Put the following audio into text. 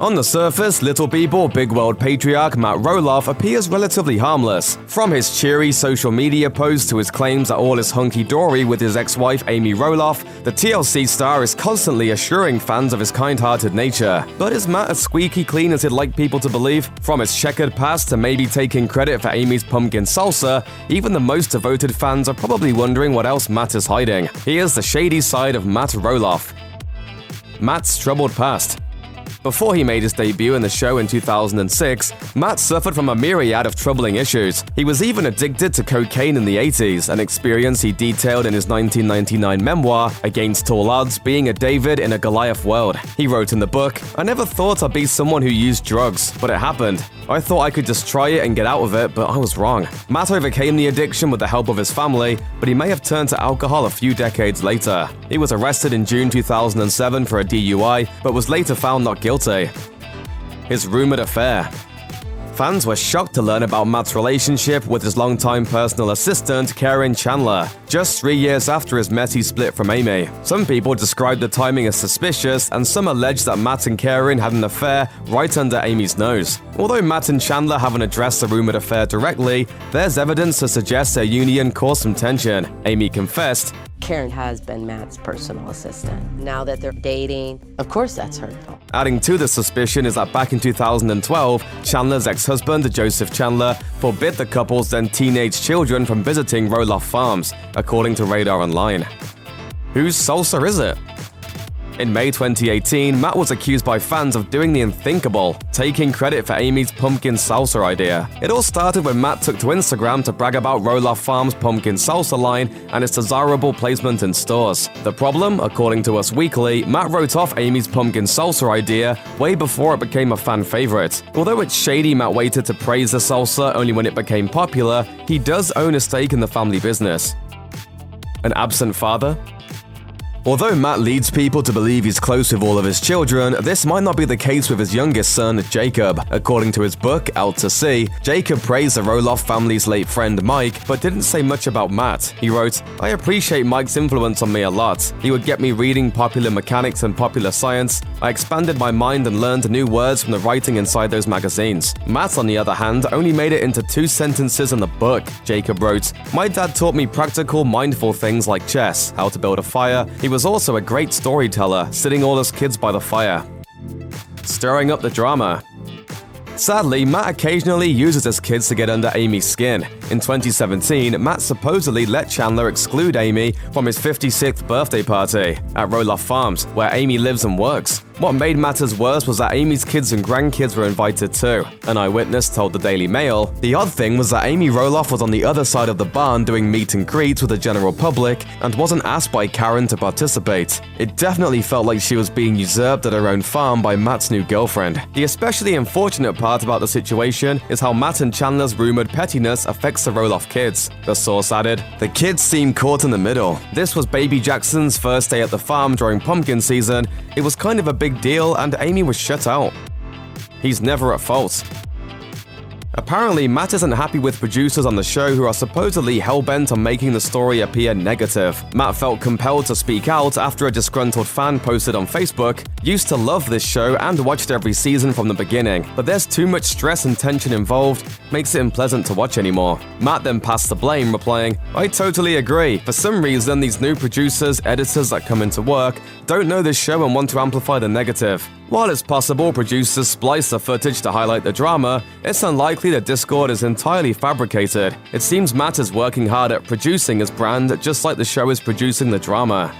On the surface, little people big world patriarch Matt Roloff appears relatively harmless. From his cheery social media posts to his claims that all is hunky-dory with his ex-wife Amy Roloff, the TLC star is constantly assuring fans of his kind-hearted nature. But is Matt as squeaky clean as he'd like people to believe? From his checkered past to maybe taking credit for Amy's pumpkin salsa, even the most devoted fans are probably wondering what else Matt is hiding. Here's the shady side of Matt Roloff. Matt's troubled past. Before he made his debut in the show in 2006, Matt suffered from a myriad of troubling issues. He was even addicted to cocaine in the 80s, an experience he detailed in his 1999 memoir, Against All Odds, Being a David in a Goliath World. He wrote in the book, "I never thought I'd be someone who used drugs, but it happened. I thought I could just try it and get out of it, but I was wrong." Matt overcame the addiction with the help of his family, but he may have turned to alcohol a few decades later. He was arrested in June 2007 for a DUI, but was later found not guilty. His rumored affair. Fans were shocked to learn about Matt's relationship with his longtime personal assistant, Karen Chandler, just 3 years after his messy split from Amy. Some people described the timing as suspicious, and some alleged that Matt and Karen had an affair right under Amy's nose. Although Matt and Chandler haven't addressed the rumored affair directly, there's evidence to suggest their union caused some tension. Amy confessed, "Karen has been Matt's personal assistant. Now that they're dating, of course that's hurtful." Adding to the suspicion is that back in 2012, Chandler's ex-husband, Joseph Chandler, forbid the couple's then teenage children from visiting Roloff Farms, according to Radar Online. Whose salsa is it? In May 2018, Matt was accused by fans of doing the unthinkable, taking credit for Amy's pumpkin salsa idea. It all started when Matt took to Instagram to brag about Roloff Farms' pumpkin salsa line and its desirable placement in stores. The problem, according to Us Weekly, Matt wrote off Amy's pumpkin salsa idea way before it became a fan favorite. Although it's shady Matt waited to praise the salsa only when it became popular, he does own a stake in the family business. An absent father? Although Matt leads people to believe he's close with all of his children, this might not be the case with his youngest son, Jacob. According to his book, Out to Sea, Jacob praised the Roloff family's late friend Mike, but didn't say much about Matt. He wrote, "I appreciate Mike's influence on me a lot. He would get me reading popular mechanics and popular science. I expanded my mind and learned new words from the writing inside those magazines." Matt, on the other hand, only made it into 2 sentences in the book. Jacob wrote, "My dad taught me practical, mindful things like chess, how to build a fire. He was also a great storyteller, sitting all his kids by the fire." Stirring up the drama. Sadly, Matt occasionally uses his kids to get under Amy's skin. In 2017, Matt supposedly let Chandler exclude Amy from his 56th birthday party at Roloff Farms, where Amy lives and works. What made matters worse was that Amy's kids and grandkids were invited too, an eyewitness told the Daily Mail. The odd thing was that Amy Roloff was on the other side of the barn doing meet and greets with the general public and wasn't asked by Karen to participate. It definitely felt like she was being usurped at her own farm by Matt's new girlfriend. The especially unfortunate part about the situation is how Matt and Chandler's rumored pettiness affects the Roloff kids. The source added, "The kids seem caught in the middle. This was baby Jackson's first day at the farm during pumpkin season. It was kind of a big deal and Amy was shut out. He's never at fault." Apparently, Matt isn't happy with producers on the show who are supposedly hell-bent on making the story appear negative. Matt felt compelled to speak out after a disgruntled fan posted on Facebook, "Used to love this show and watched every season from the beginning, but there's too much stress and tension involved, makes it unpleasant to watch anymore." Matt then passed the blame, replying, "I totally agree. For some reason, these new producers, editors that come into work don't know this show and want to amplify the negative." While it's possible producers splice the footage to highlight the drama, it's unlikely the Discord is entirely fabricated. It seems Matt is working hard at producing his brand just like the show is producing the drama.